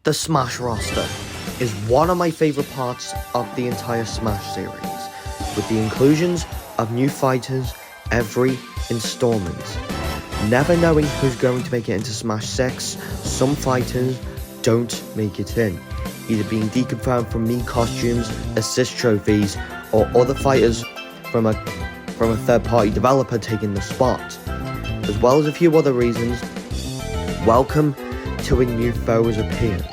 The Smash roster is one of my favourite parts of the entire Smash series, with the inclusions of new fighters every installment. Never knowing who's going to make it into Smash 6, some fighters don't make it in, either being deconfirmed from Mii costumes, assist trophies, or other fighters from a third-party developer taking the spot, as well as a few other reasons. Welcome to A New Foe Has Appeared,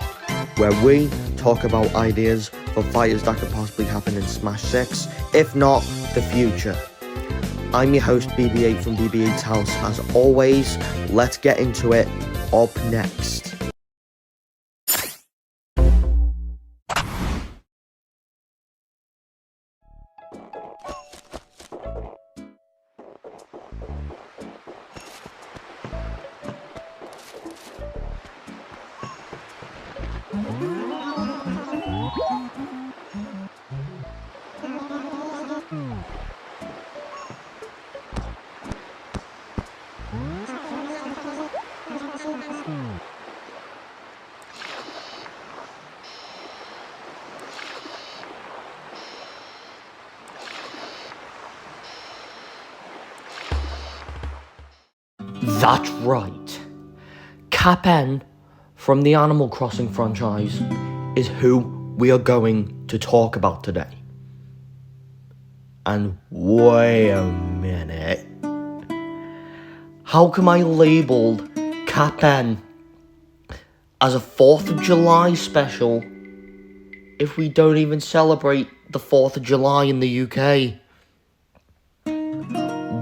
where we talk about ideas for fighters that could possibly happen in Smash 6, if not the future. I'm your host BB8 from BB8's House. As always, let's get into it. Up next. That's right. Kapp'N from the Animal Crossing franchise is who we are going to talk about today. And wait a minute. How come I labelled Kapp'N as a 4th of July special if we don't even celebrate the 4th of July in the UK?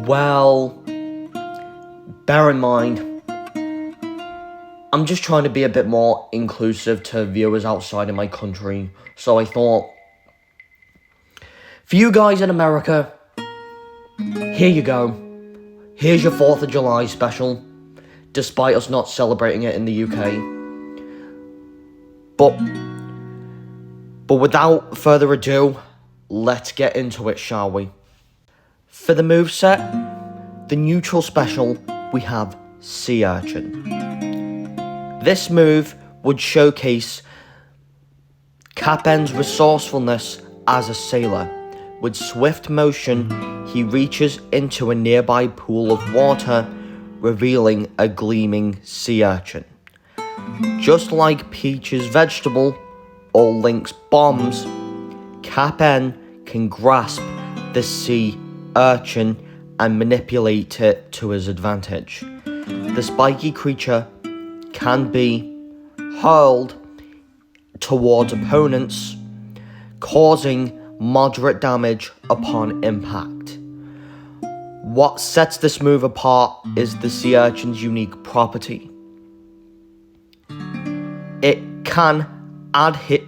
Well, bear in mind, I'm just trying to be a bit more inclusive to viewers outside of my country, so I thought, for you guys in America, here you go. Here's your 4th of July special, despite us not celebrating it in the UK. But without further ado, let's get into it, shall we? For the moveset, the neutral special, we have Sea Urchin. This move would showcase Kapp'N's resourcefulness as a sailor. With swift motion, he reaches into a nearby pool of water, revealing a gleaming sea urchin. Just like Peach's vegetable or Link's bombs, Kapp'N can grasp the sea urchin and manipulate it to his advantage. The spiky creature can be hurled towards opponents, causing moderate damage upon impact. What sets this move apart is the sea urchin's unique property. It can adhere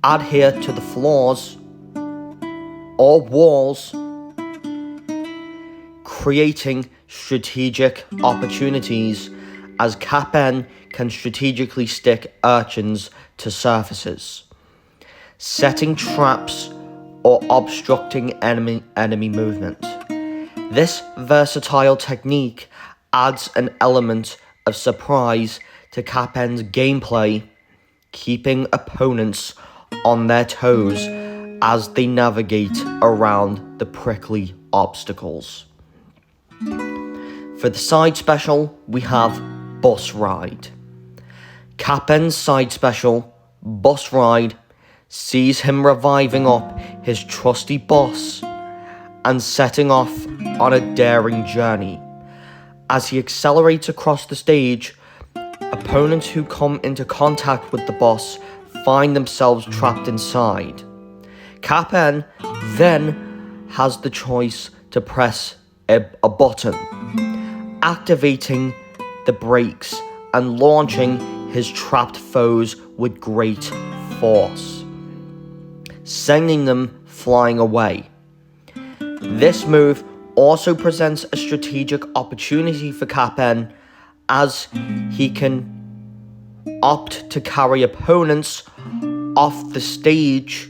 to the floors or walls, creating strategic opportunities, as Kapp'N can strategically stick urchins to surfaces, setting traps or obstructing enemy movement. This versatile technique adds an element of surprise to Kapp'N's gameplay, keeping opponents on their toes as they navigate around the prickly obstacles. For the side special, we have Bus Ride. Kapp'N's side special, Bus Ride, sees him reviving up his trusty boss and setting off on a daring journey. As he accelerates across the stage, opponents who come into contact with the boss find themselves trapped inside. Kapp'N then has the choice to press a button, activating the brakes and launching his trapped foes with great force, sending them flying away. This move also presents a strategic opportunity for Kapp'N, as he can opt to carry opponents off the stage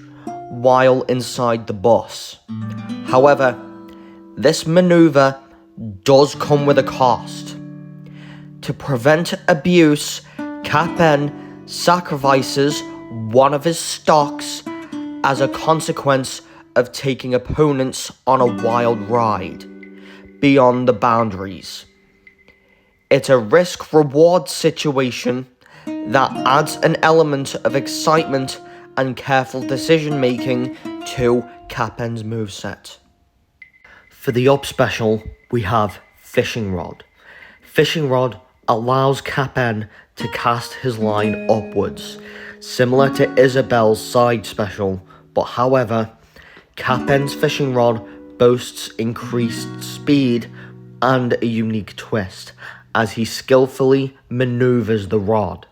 while inside the bus. However, this maneuver does come with a cost. To prevent abuse, Kapp'N sacrifices one of his stocks as a consequence of taking opponents on a wild ride beyond the boundaries. It's a risk-reward situation that adds an element of excitement and careful decision-making to Kapp'N's moveset. For the up special, we have Fishing Rod. Fishing Rod allows Kapp'N to cast his line upwards, similar to Isabelle's side special, but however, Kapp'N's Fishing Rod boasts increased speed and a unique twist as he skillfully maneuvers the rod.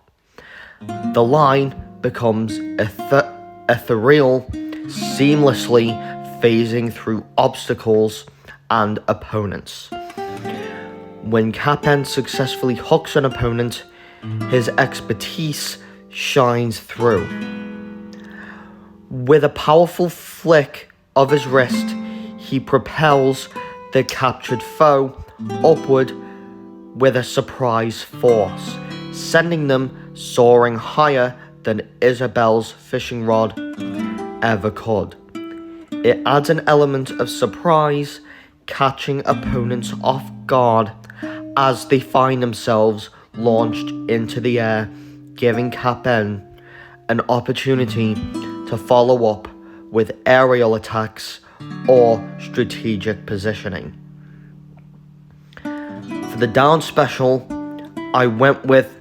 The line becomes ethereal, seamlessly phasing through obstacles and opponents. When Kapp'N successfully hooks an opponent, his expertise shines through. With a powerful flick of his wrist, he propels the captured foe upward with a surprise force, sending them soaring higher than Isabelle's fishing rod ever could. It adds an element of surprise, catching opponents off guard as they find themselves launched into the air, giving Kapp'N an opportunity to follow up with aerial attacks or strategic positioning. For the down special, I went with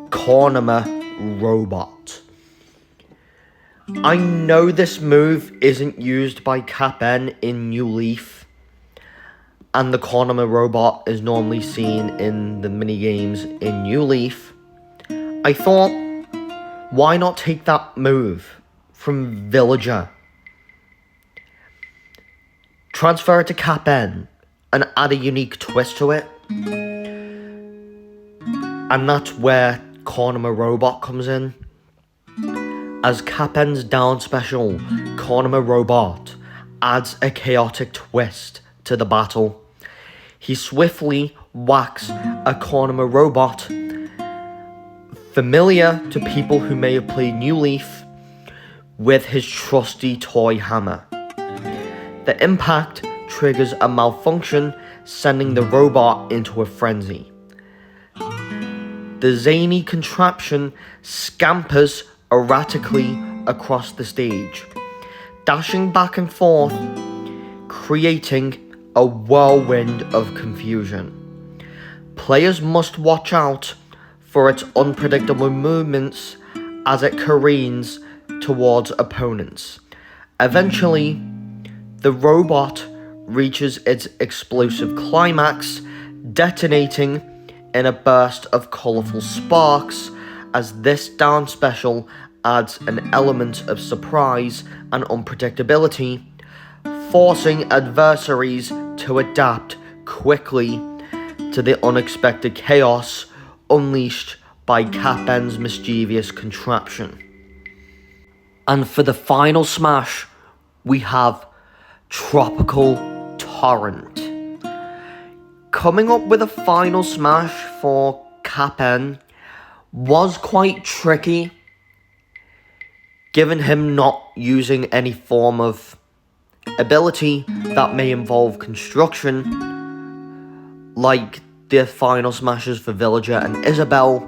Corner Robot. I know this move isn't used by Kapp'N in New Leaf, and the Corner Robot is normally seen in the minigames in New Leaf. I thought, why not take that move from Villager, transfer it to Kapp'N, and add a unique twist to it? And that's where Corner Robot comes in. As Kapp'N's down special, Corner Robot adds a chaotic twist to the battle. He swiftly whacks a Corner Robot, familiar to people who may have played New Leaf, with his trusty toy hammer. The impact triggers a malfunction, sending the robot into a frenzy. The zany contraption scampers erratically across the stage, dashing back and forth, creating a whirlwind of confusion. Players must watch out for its unpredictable movements as it careens towards opponents. Eventually, the robot reaches its explosive climax, detonating in a burst of colourful sparks, as this down special adds an element of surprise and unpredictability, forcing adversaries to adapt quickly to the unexpected chaos unleashed by Kapp'N's mischievous contraption. And for the final smash, we have Tropical Torrent. Coming up with a final smash for Kapp'N was quite tricky, given him not using any form of ability that may involve construction, like the final smashes for Villager and Isabelle,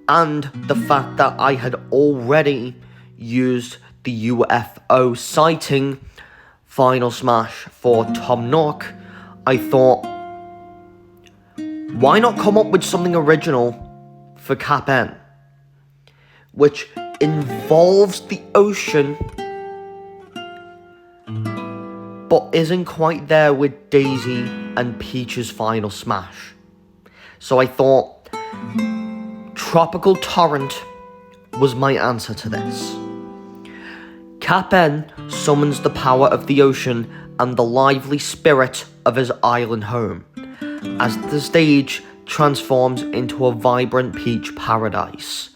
and the fact that I had already used the UFO sighting final smash for Tom Nook. I thought, why not come up with something original for Kapp'N, which involves the ocean, but isn't quite there with Daisy and Peach's final smash. So I thought Tropical Torrent was my answer to this. Kapp'N summons the power of the ocean and the lively spirit of his island home, as the stage transforms into a vibrant peach paradise.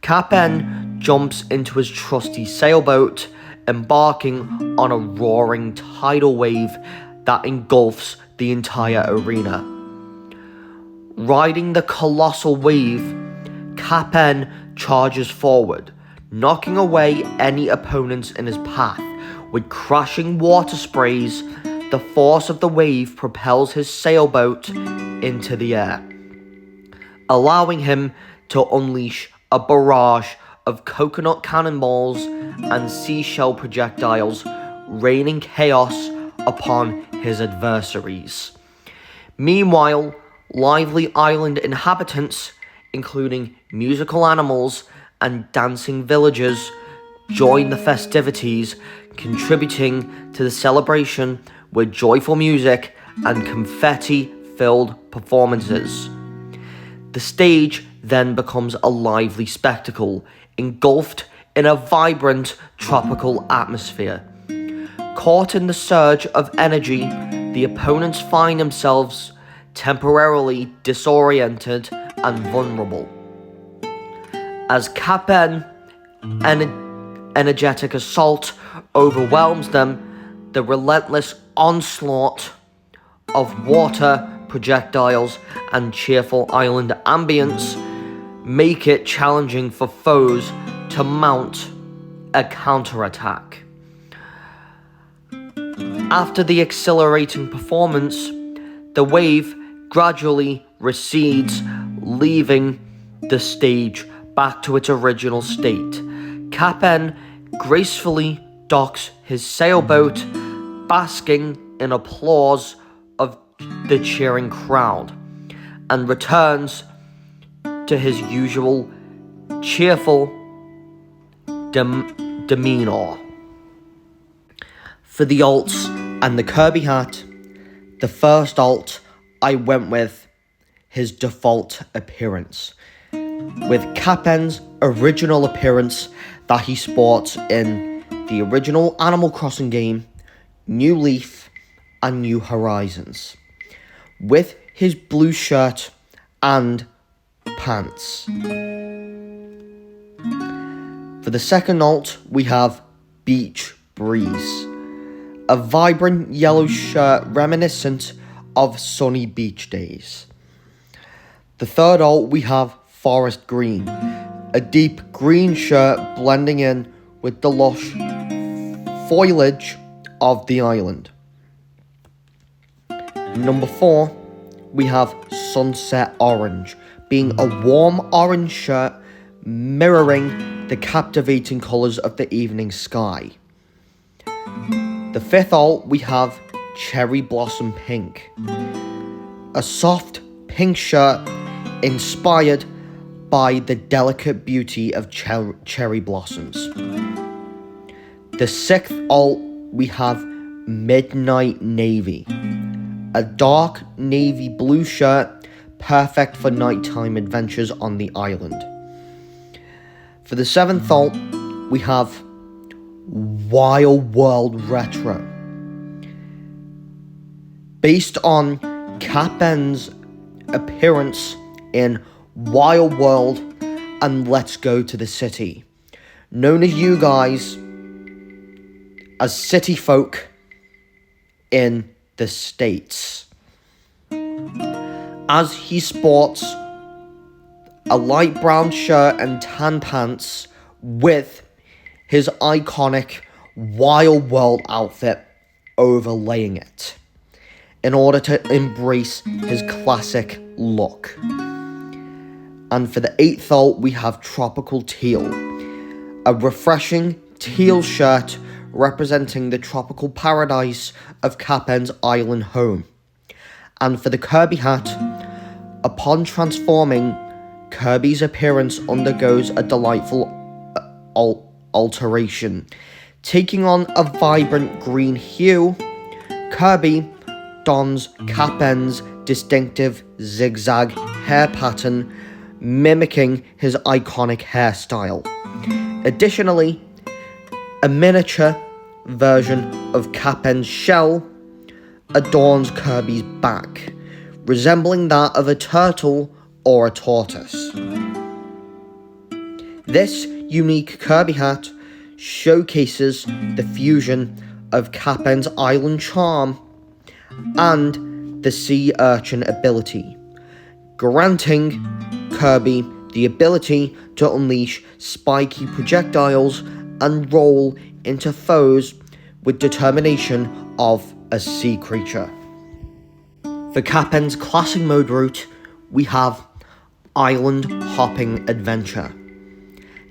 Kapp'N jumps into his trusty sailboat, embarking on a roaring tidal wave that engulfs the entire arena. Riding the colossal wave, Kapp'N charges forward, knocking away any opponents in his path. With crashing water sprays, the force of the wave propels his sailboat into the air, allowing him to unleash a barrage of coconut cannonballs and seashell projectiles, raining chaos upon his adversaries. Meanwhile, lively island inhabitants, including musical animals and dancing villagers, join the festivities, contributing to the celebration with joyful music and confetti-filled performances. The stage then becomes a lively spectacle, engulfed in a vibrant tropical atmosphere. Caught in the surge of energy, the opponents find themselves temporarily disoriented and vulnerable. As Kapp'N energetic assault overwhelms them, the relentless onslaught of water, projectiles, and cheerful island ambience make it challenging for foes to mount a counterattack. After the exhilarating performance, the wave gradually recedes, leaving the stage back to its original state. Kapp'N gracefully docks his sailboat, basking in applause of the cheering crowd, and returns to his usual cheerful demeanor. For the alts and the Kirby Hat, the first alt I went with his default appearance, with Kapp'N's original appearance that he sports in the original Animal Crossing game, New Leaf and New Horizons, with his blue shirt and pants. For the second alt, we have Beach Breeze, a vibrant yellow shirt reminiscent of sunny beach days. The third alt, we have Forest Green, a deep green shirt blending in with the lush foliage of the island. Number 4, we have Sunset Orange, being a warm orange shirt mirroring the captivating colours of the evening sky. The fifth alt, we have Cherry Blossom Pink, a soft pink shirt inspired by the delicate beauty of cherry blossoms. The sixth alt, we have Midnight Navy, a dark navy blue shirt perfect for nighttime adventures on the island. For the seventh alt, we have Wild World Retro, based on Kapp'N's appearance in Wild World and Let's Go to the City, known as you guys as city folk in the States, as he sports a light brown shirt and tan pants with his iconic Wild World outfit overlaying it, in order to embrace his classic look. And for the eighth alt, we have Tropical Teal, a refreshing teal shirt representing the tropical paradise of Kapp'N's island home. And for the Kirby Hat, upon transforming, Kirby's appearance undergoes a delightful alteration. Taking on a vibrant green hue, Kirby dons Kapp'N's distinctive zigzag hair pattern, mimicking his iconic hairstyle. Additionally, a miniature version of Kapp'N's shell adorns Kirby's back, resembling that of a turtle or a tortoise. This unique Kirby hat showcases the fusion of Kapp'N's island charm and the sea urchin ability, granting Kirby the ability to unleash spiky projectiles and roll into foes with determination of a sea creature. For Kapp'N's classic mode route, we have Island Hopping Adventure.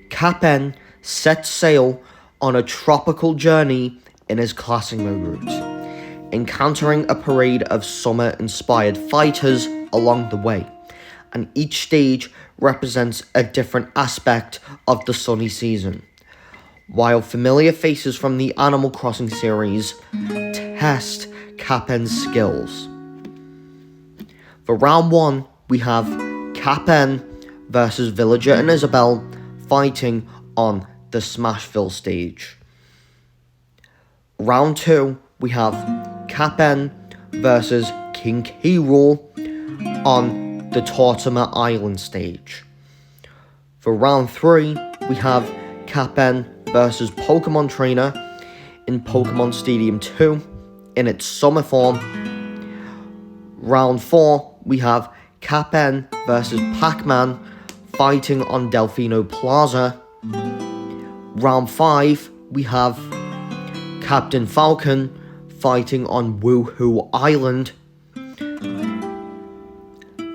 Kapp'N sets sail on a tropical journey in his classic mode route, encountering a parade of summer-inspired fighters along the way, and each stage represents a different aspect of the sunny season, while familiar faces from the Animal Crossing series test Kapp'N's skills. For round 1, we have Kapp'N versus Villager and Isabelle fighting on the Smashville stage. Round 2, we have Kapp'N versus King K. Rool on the Tortimer Island stage. For round 3, we have Kapp'N versus Pokemon Trainer in Pokemon Stadium 2 in its summer form. Round 4, we have Kapp'N versus Pac-Man fighting on Delfino Plaza. Round 5, we have Captain Falcon fighting on Woohoo Island.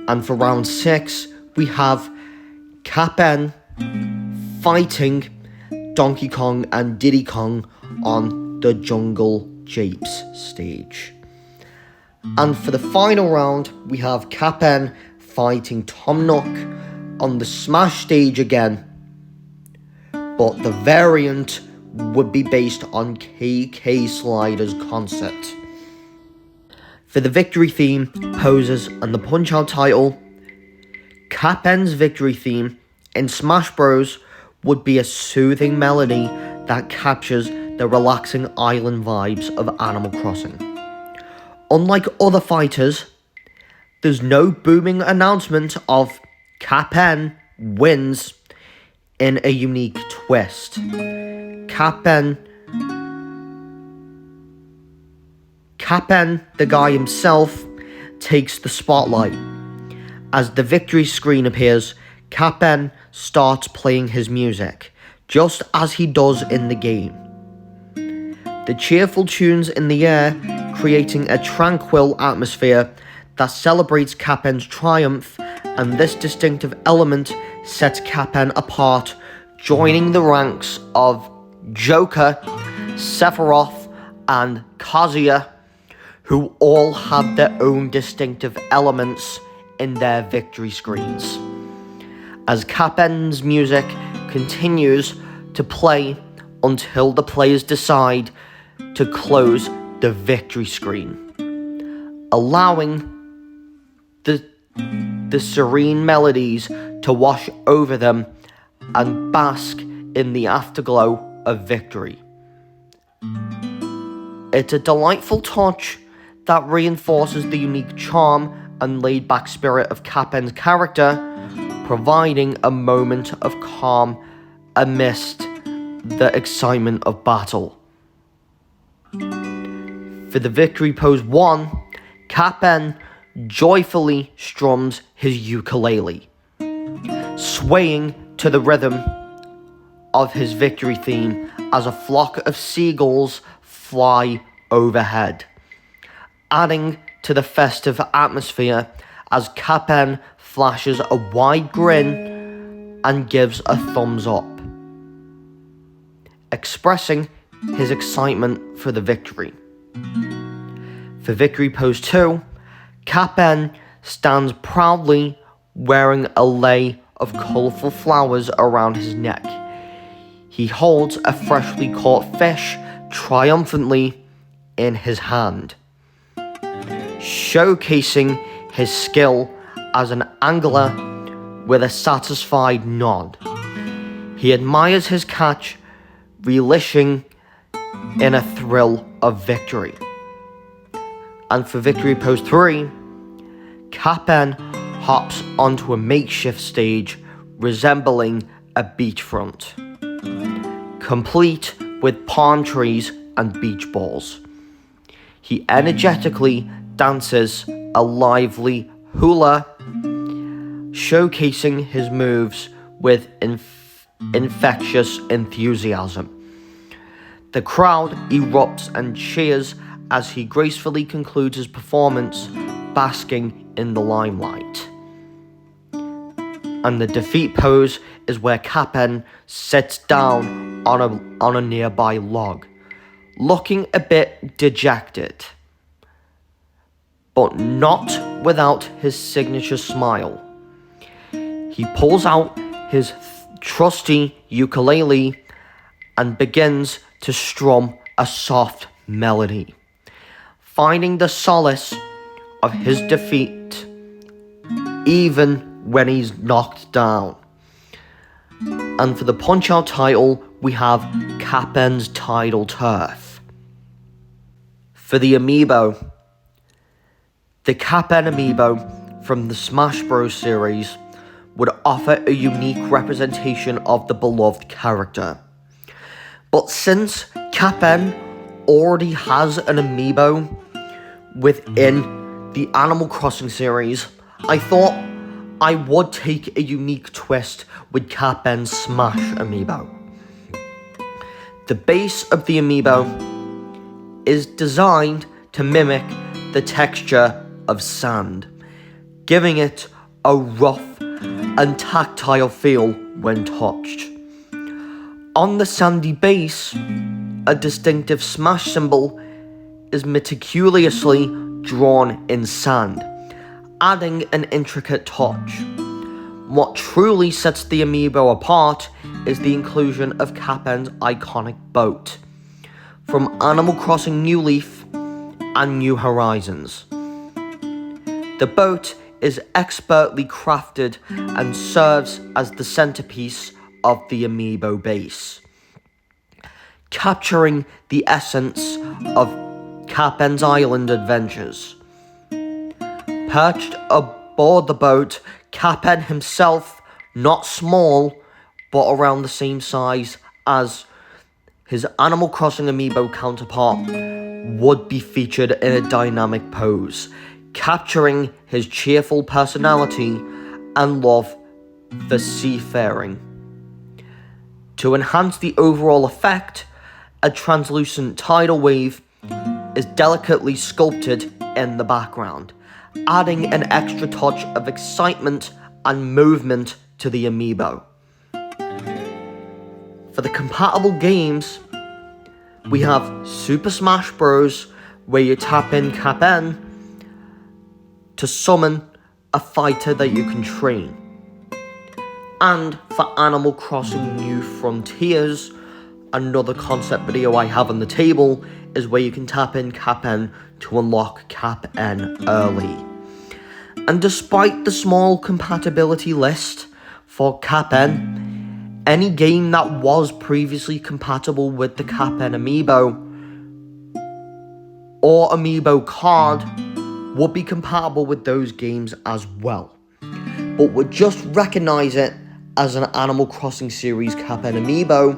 And for round 6, we have Kapp'N fighting Donkey Kong and Diddy Kong on the Jungle Japes stage. And for the final round, we have Kapp'N fighting Tom Nook on the Smash stage again, but the variant would be based on KK Slider's concept. For the victory theme, poses, and the Punch-Out title, Kapp'N's victory theme in Smash Bros. Would be a soothing melody that captures the relaxing island vibes of Animal Crossing. Unlike other fighters, there's no booming announcement of Kapp'N wins in a unique twist. Kapp'N, the guy himself, takes the spotlight. As the victory screen appears, Kapp'N starts playing his music, just as he does in the game. The cheerful tunes in the air, creating a tranquil atmosphere that celebrates Kapp'N's triumph, and this distinctive element sets Kapp'N apart, joining the ranks of Joker, Sephiroth, and Kazuya, who all have their own distinctive elements in their victory screens. As Kapp'N's music continues to play until the players decide to close the victory screen, allowing the serene melodies to wash over them and bask in the afterglow of victory. It's a delightful touch that reinforces the unique charm and laid-back spirit of Kapp'N's character, providing a moment of calm amidst the excitement of battle. For the victory pose 1, Kapp'N joyfully strums his ukulele, swaying to the rhythm of his victory theme as a flock of seagulls fly overhead, adding to the festive atmosphere as Kapp'N flashes a wide grin and gives a thumbs up, expressing his excitement for the victory. For victory pose 2, Kapp'N stands proudly wearing a lei of colourful flowers around his neck. He holds a freshly caught fish triumphantly in his hand, showcasing his skill as an angler with a satisfied nod. He admires his catch, relishing in a thrill of victory. And for victory pose 3, Kapp'N hops onto a makeshift stage resembling a beachfront, complete with palm trees and beach balls. He energetically dances a lively hula, showcasing his moves with infectious enthusiasm. The crowd erupts and cheers as he gracefully concludes his performance, basking in the limelight. And the defeat pose is where Kapp'N sits down on a nearby log, looking a bit dejected, but not without his signature smile. He pulls out his trusty ukulele and begins to strum a soft melody, finding the solace of his defeat even when he's knocked down. And for the Punch-Out title, we have Kapp'N's Tidal Turf. For the Amiibo, the Kapp'N Amiibo from the Smash Bros. Series would offer a unique representation of the beloved character. But since Kapp'N already has an Amiibo within the Animal Crossing series, I thought I would take a unique twist with Kapp'N's Smash Amiibo. The base of the Amiibo is designed to mimic the texture of sand, giving it a rough and tactile feel when touched. On the sandy base, a distinctive Smash symbol is meticulously drawn in sand, adding an intricate touch. What truly sets the Amiibo apart is the inclusion of Kapp'N's iconic boat from Animal Crossing New Leaf and New Horizons. The boat is expertly crafted and serves as the centerpiece of the Amiibo base, capturing the essence of Kapp'N's island adventures. Perched aboard the boat, Kapp'N himself, not small, but around the same size as his Animal Crossing Amiibo counterpart, would be featured in a dynamic pose, capturing his cheerful personality and love for seafaring. To enhance the overall effect, a translucent tidal wave is delicately sculpted in the background, adding an extra touch of excitement and movement to the Amiibo. For the compatible games, we have Super Smash Bros., where you tap in Kapp'N to summon a fighter that you can train. And for Animal Crossing New Frontiers, another concept video I have on the table is where you can tap in Kapp'N to unlock Kapp'N early. And despite the small compatibility list for Kapp'N, any game that was previously compatible with the Kapp'N Amiibo or Amiibo card would be compatible with those games as well, but would just recognize it as an Animal Crossing series Kapp'N Amiibo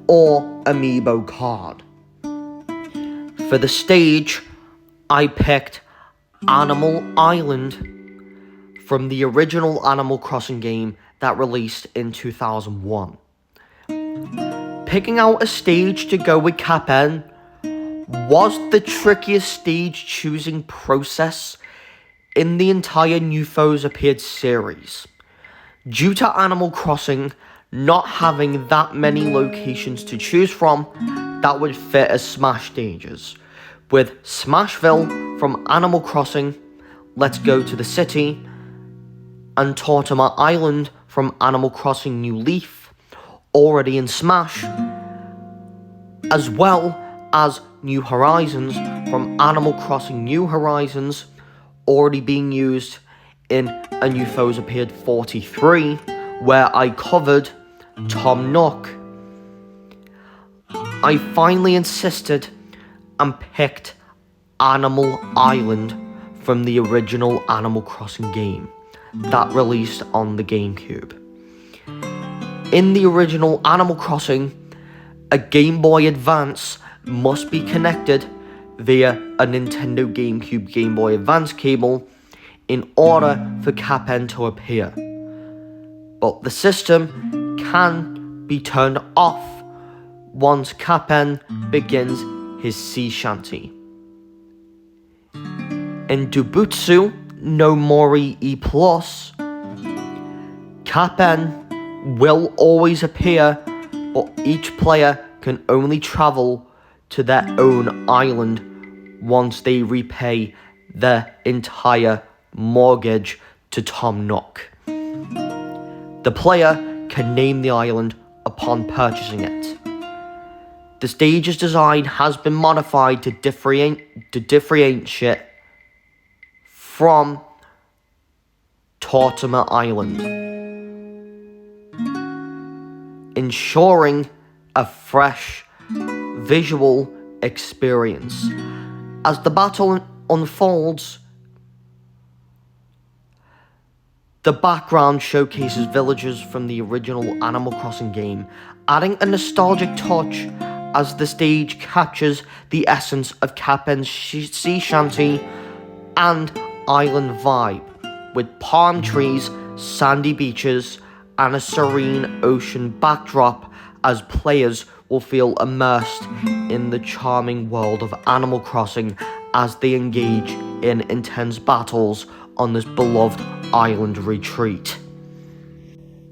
or Amiibo card. For the stage, I picked Animal Island from the original Animal Crossing game that released in 2001. Picking out a stage to go with Kapp'N was the trickiest stage choosing process in the entire New Foes Appeared series, due to Animal Crossing not having that many locations to choose from that would fit as Smash stages, with Smashville from Animal Crossing, Let's Go to the City, and Tortimer Island from Animal Crossing New Leaf, already in Smash, as well as New Horizons from Animal Crossing New Horizons, already being used in a New Foes Appeared 43, where I covered Tom Nook. I finally insisted and picked Animal Island from the original Animal Crossing game that released on the GameCube. In the original Animal Crossing, a Game Boy Advance must be connected via a Nintendo GameCube Game Boy Advance cable in order for Kapp'N to appear. but the system can be turned off once Kapp'N begins his sea shanty. In Dobutsu no Mori E+, Kapp'N will always appear, but each player can only travel to their own island once they repay their entire mortgage to Tom Nook. The player can name the island upon purchasing it. The stage's design has been modified to differentiate from Tortimer Island, ensuring a fresh visual experience. As the battle unfolds, the background showcases villagers from the original Animal Crossing game, adding a nostalgic touch as the stage captures the essence of Kapp'N's sea shanty and island vibe, with palm trees, sandy beaches, and a serene ocean backdrop, as players will feel immersed in the charming world of Animal Crossing as they engage in intense battles on this beloved island retreat.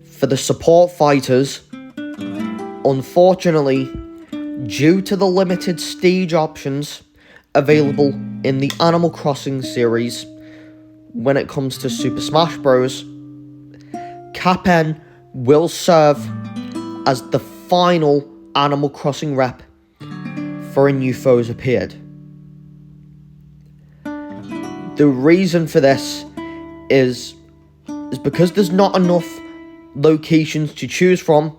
For the support fighters, unfortunately, due to the limited stage options available in the Animal Crossing series when it comes to Super Smash Bros., Kapp'N will serve as the final Animal Crossing rep for a new foes appeared. The reason for this is because there's not enough locations to choose from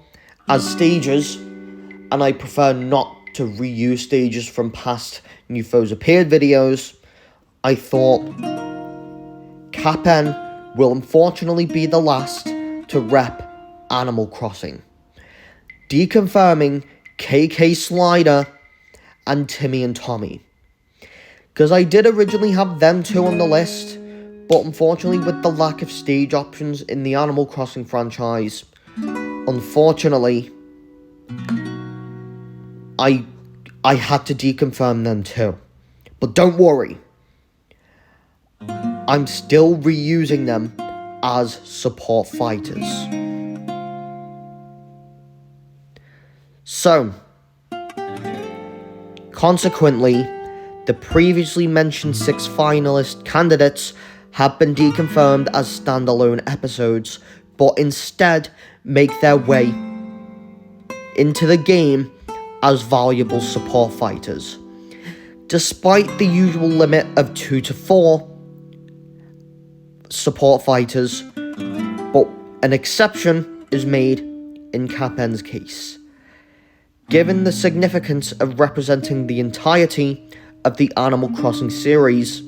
as stages, and I prefer not to reuse stages from past New Foes Appeared videos. I thought Kapp'N will unfortunately be the last to rep Animal Crossing, deconfirming KK Slider and Timmy and Tommy, because I did originally have them two on the list, but unfortunately with the lack of stage options in the Animal Crossing franchise, unfortunately I had to deconfirm them too. But don't worry, I'm still reusing them as support fighters. So, consequently, the previously mentioned 6 finalist candidates have been deconfirmed as standalone episodes, but instead make their way into the game as valuable support fighters. Despite the usual limit of 2 to 4 support fighters, but an exception is made in Kapp'N's case. Given the significance of representing the entirety of the Animal Crossing series,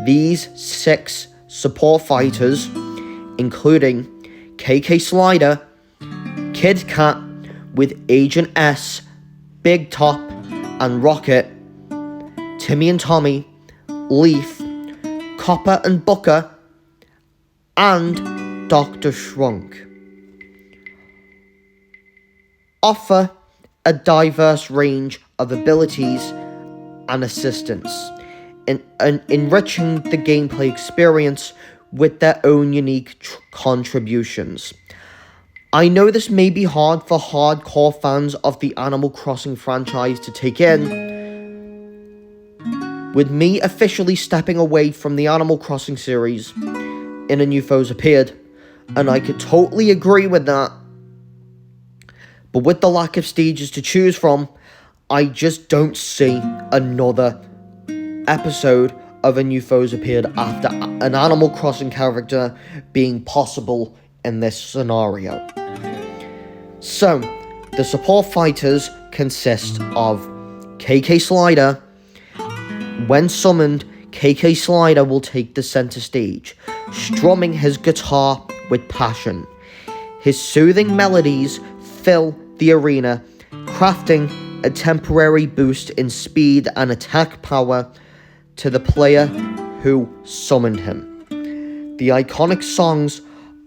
these 6 support fighters, including KK Slider, Kid Cat with Agent S, Big Top, and Rocket, Timmy and Tommy, Leaf, Copper and Booker, and Dr. Shrunk, offer a diverse range of abilities and assistance, enriching the gameplay experience with their own unique contributions. I know this may be hard for hardcore fans of the Animal Crossing franchise to take in, with me officially stepping away from the Animal Crossing series in A New Foes Appeared, and I could totally agree with that. But with the lack of stages to choose from, I just don't see another episode of A New Foes Appeared after an Animal Crossing character being possible in this scenario. So, the support fighters consist of KK Slider. When summoned, KK Slider will take the center stage, strumming his guitar with passion. His soothing melodies fill the arena, crafting a temporary boost in speed and attack power to the player who summoned him. The iconic songs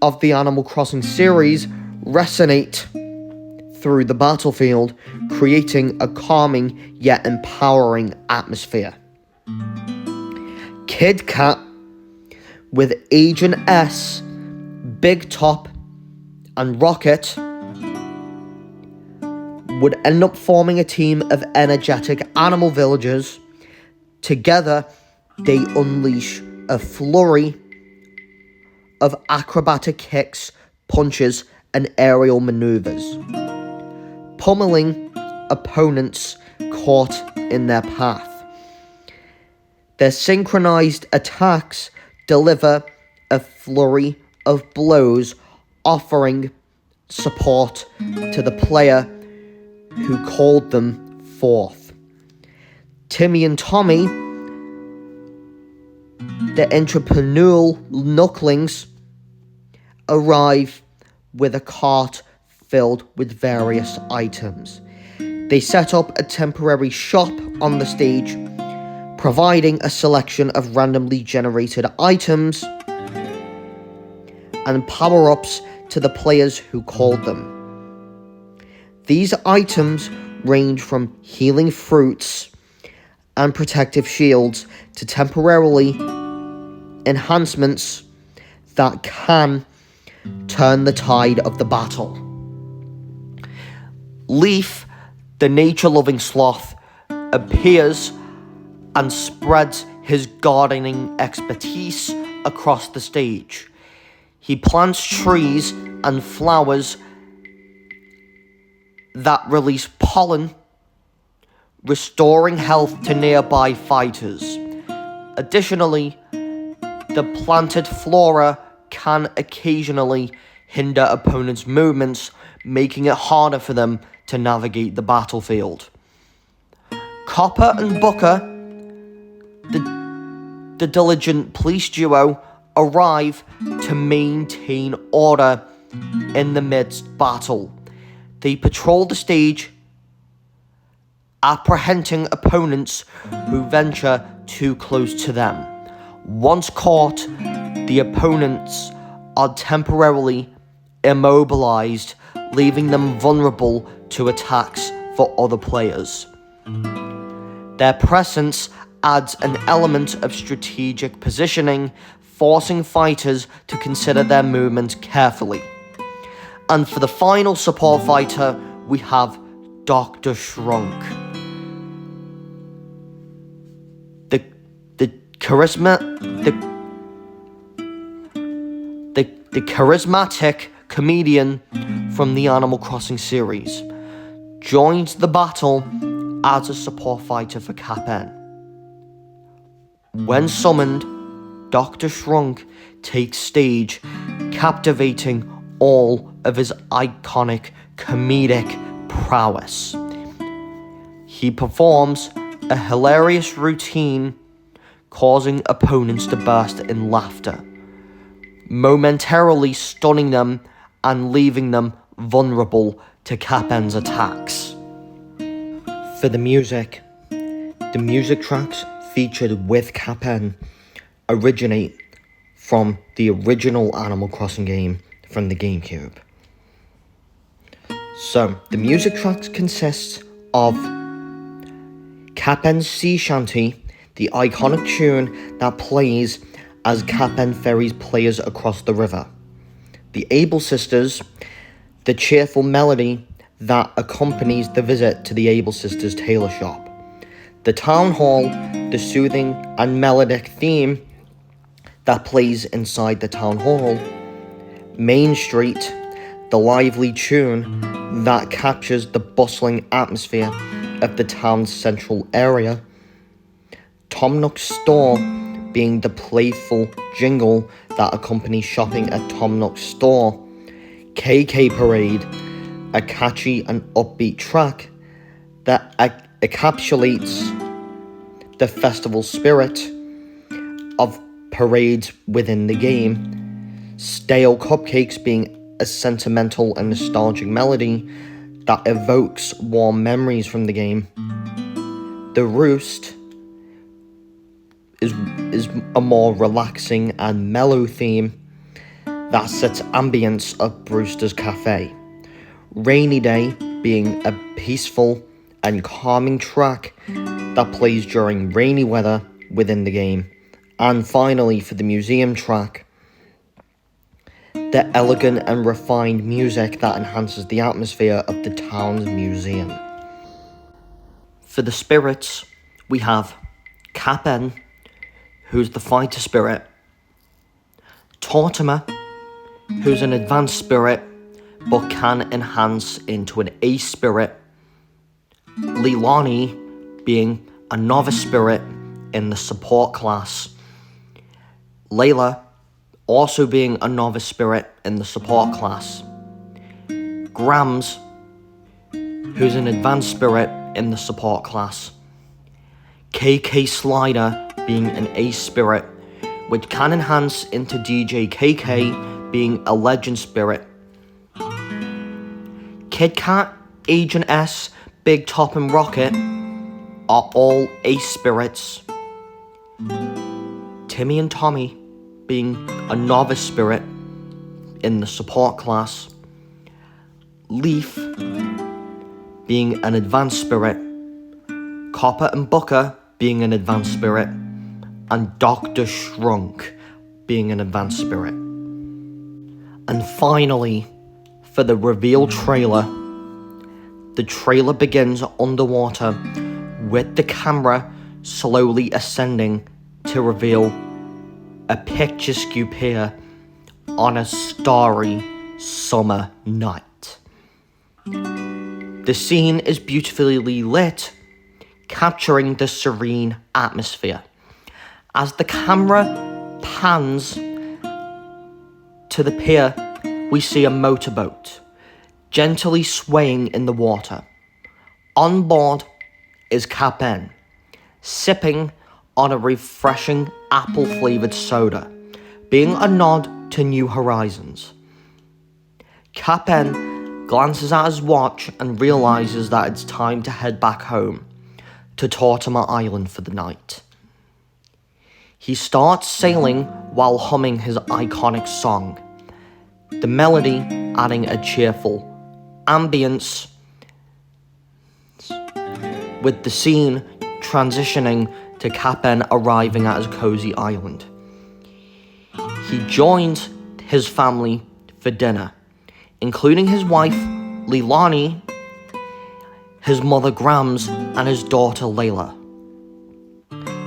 of the Animal Crossing series resonate through the battlefield, creating a calming yet empowering atmosphere. Kid Cat with Agent S, Big Top, and Rocket would end up forming a team of energetic animal villagers. Together, they unleash a flurry of acrobatic kicks, punches, and aerial maneuvers, pummeling opponents caught in their path. Their synchronized attacks deliver a flurry of blows, offering support to the player who called them forth. Timmy and Tommy, the entrepreneurial Knucklings, arrive with a cart filled with various items. They set up a temporary shop on the stage, providing a selection of randomly generated items and power-ups to the players who called them. These items range from healing fruits and protective shields to temporarily enhancements that can turn the tide of the battle. Leaf, the nature-loving sloth, appears and spreads his gardening expertise across the stage. He plants trees and flowers that release pollen, restoring health to nearby fighters. Additionally, the planted flora can occasionally hinder opponents' movements, making it harder for them to navigate the battlefield. Copper and Booker, the diligent police duo, arrive to maintain order in the midst battle. They patrol the stage, apprehending opponents who venture too close to them. Once caught, the opponents are temporarily immobilized, leaving them vulnerable to attacks for other players. Their presence adds an element of strategic positioning, forcing fighters to consider their movements carefully. And for the final support fighter, we have Dr. Shrunk. The charismatic comedian from the Animal Crossing series joins the battle as a support fighter for Kapp'N. When summoned, Dr. Shrunk takes stage, captivating all of his iconic comedic prowess. He performs a hilarious routine, causing opponents to burst in laughter, momentarily stunning them and leaving them vulnerable to Kapp'N's attacks. For the music tracks featured with Kapp'N originate from the original Animal Crossing game from the GameCube. So, the music tracks consist of Kapp'N's Sea Shanty, the iconic tune that plays as Kapp'N ferries players across the river. The Able Sisters, the cheerful melody that accompanies the visit to the Able Sisters tailor shop. The Town Hall, the soothing and melodic theme that plays inside the Town Hall. Main Street, the lively tune that captures the bustling atmosphere of the town's central area. Tom Nook's store being the playful jingle that accompanies shopping at Tom Nook's store. KK Parade, a catchy and upbeat track that encapsulates the festival spirit of parades within the game. Stale Cupcakes being a sentimental and nostalgic melody that evokes warm memories from the game. The Roost is a more relaxing and mellow theme that sets ambience of Brewster's Cafe. Rainy Day being a peaceful and calming track that plays during rainy weather within the game. And finally, for the museum track, the elegant and refined music that enhances the atmosphere of the town's museum. For the spirits, we have Kapp'N, who's the fighter spirit, Tortimer, who's an advanced spirit but can enhance into an ace spirit, Leilani being a novice spirit in the support class, Layla also being a novice spirit in the support class, Grams, who's an advanced spirit in the support class, KK Slider being an ace spirit, which can enhance into DJ KK being a legend spirit, Kit Kat, Agent S, Big Top and Rocket are all ace spirits, Timmy and Tommy being a novice spirit in the support class, Leaf being an advanced spirit, Copper and Booker being an advanced spirit, and Dr. Shrunk being an advanced spirit. And finally, for the reveal trailer, the trailer begins underwater with the camera slowly ascending to reveal a picturesque pier on a starry summer night. The scene is beautifully lit, capturing the serene atmosphere. As the camera pans to the pier, we see a motorboat gently swaying in the water. On board is Kapp'N, sipping on a refreshing apple-flavoured soda, being a nod to New Horizons. Kapp'N glances at his watch and realises that it's time to head back home to Tortimer Island for the night. He starts sailing while humming his iconic song, the melody adding a cheerful ambience, with the scene transitioning to Kapp'N arriving at his cozy island. He joins his family for dinner, including his wife, Leilani, his mother, Grams, and his daughter, Layla.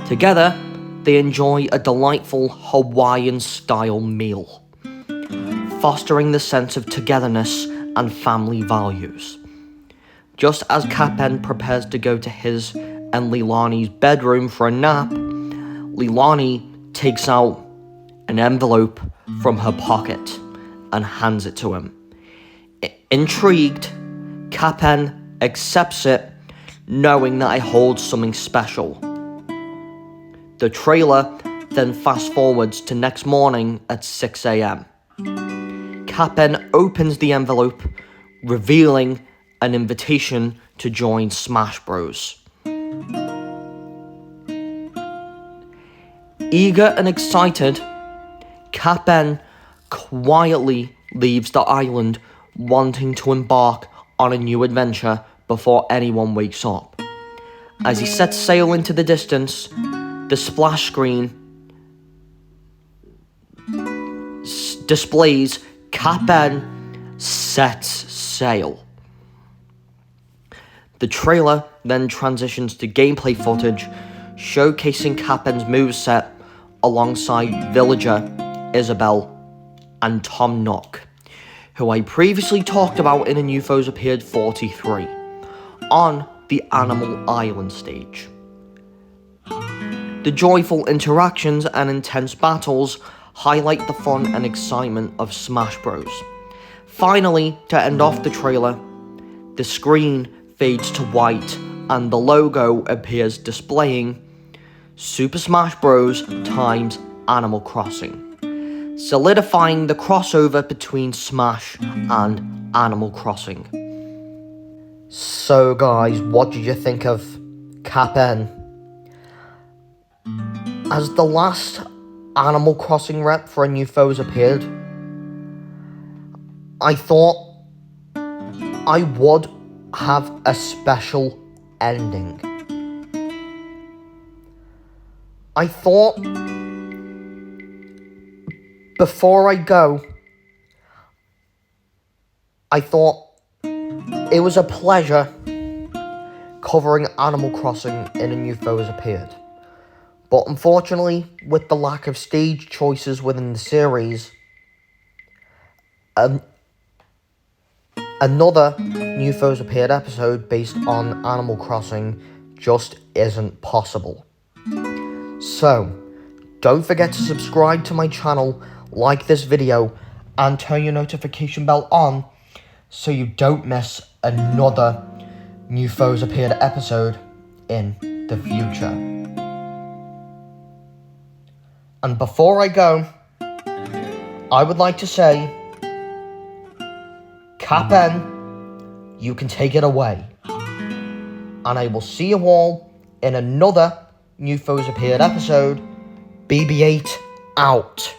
Together, they enjoy a delightful Hawaiian-style meal, fostering the sense of togetherness and family values. Just as Kapp'N prepares to go to his and Leilani's bedroom for a nap, Leilani takes out an envelope from her pocket and hands it to him. Intrigued, Kapp'N accepts it, knowing that it holds something special. The trailer then fast forwards to next morning at 6 a.m. Kapp'N opens the envelope, revealing an invitation to join Smash Bros. Eager and excited, Kapp'N quietly leaves the island, wanting to embark on a new adventure before anyone wakes up. As he sets sail into the distance, the splash screen displays Kapp'N sets sail. The trailer then transitions to gameplay footage showcasing Kapp'N's moveset alongside Villager, Isabelle, and Tom Nook, who I previously talked about in a New Foes Appeared 43, on the Animal Island stage. The joyful interactions and intense battles highlight the fun and excitement of Smash Bros. Finally, to end off the trailer, the screen fades to white and the logo appears displaying Super Smash Bros. Times Animal Crossing, solidifying the crossover between Smash and Animal Crossing. So guys, what did you think of Kapp'N? As the last Animal Crossing rep for a New Foes Appeared, I thought I would have a special ending. I thought, before I go, I thought it was a pleasure covering Animal Crossing in a new foe has appeared. But unfortunately, with the lack of stage choices within the series, another New Foes Appeared episode based on Animal Crossing just isn't possible. So, don't forget to subscribe to my channel, like this video, and turn your notification bell on so you don't miss another New Foes Appeared episode in the future. And before I go, I would like to say, Kapp'N, you can take it away. And I will see you all in another New Foes Appeared episode. BB-8 out.